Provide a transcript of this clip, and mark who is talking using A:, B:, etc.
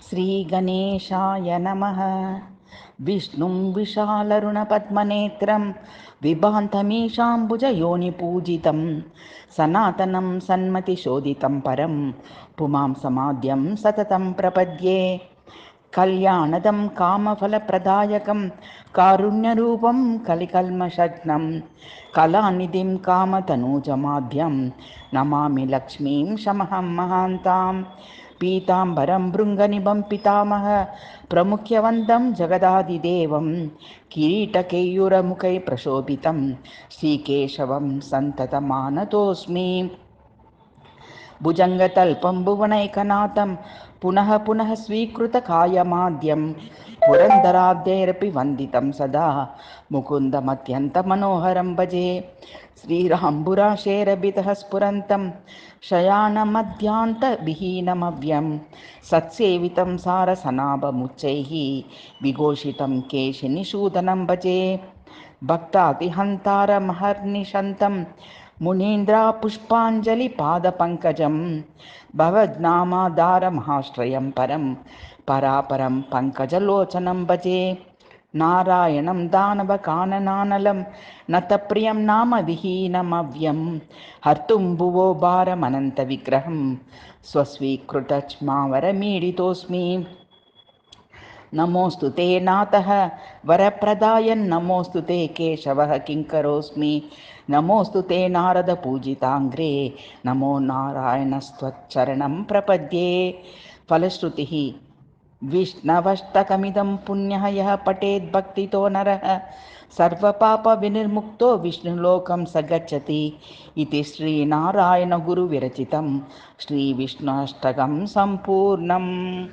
A: श्रीगणेशाय नमः। विष्णुं विशालरुणपद्मनेत्रं विभान्तमीशाम्बुजयोनिपूजितं सनातनं सन्मतिशोधितं परं पुमां समाद्यं सततं प्रपद्ये। कल्याणदं कामफलप्रदायकं कारुण्यरूपं कलिकल्मषघ्नं कलानिधिं कामतनूजमाद्यं नमामि लक्ष्मीं शमहं महान्तां। पीताम्बरं भृङ्गनिभं पितामह प्रमुख्यवन्तं जगदादिदेवं किरीटकेयूरमुखैः प्रशोभितं श्रीकेशवं सन्ततमानतोऽस्मि। भुजङ्गतल्पं भुवनैकनाथं पुनः पुनः स्वीकृतकायमाद्यं पुरन्दराद्यैरपि वन्दितं सदा मुकुन्दमत्यन्तमनोहरं भजे। श्रीराम्बुराशेरभितः स्फुरन्तं शयानमध्यान्तविहीनमव्यं सत्सेवितं सारसनाभमुच्चैः विघोषितं केशिनिषूदनं भजे। भक्तातिहन्तारमहर्निशन्तं मुनीन्द्रापुष्पाञ्जलिपादपङ्कजं भवद्नामाधारमहाश्रयं परं परापरं पङ्कजलोचनं भजे। नारायणं दानवकाननानलं नतप्रियं नाम विहीनमव्यं हर्तुं भुवो भारमनन्तविग्रहं स्वस्वीकृतक्ष्मावरमीडितोऽस्मि। नमोऽस्तु ते नाथः वरप्रदायन् नमोऽस्तु ते केशवः किङ्करोऽस्मि। नमोऽस्तु ते नारदपूजिताङ्ग्रे नमो नारायणस्त्वच्चरणं प्रपद्ये। फलश्रुतिः विष्णवष्टकमिदं पुण्यः यः पठेद् भक्तितो नरः सर्वपापविनिर्मुक्तो विष्णुलोकं स गच्छति इति श्रीनारायणगुरुविरचितं श्रीविष्णु अष्टकं सम्पूर्णम्।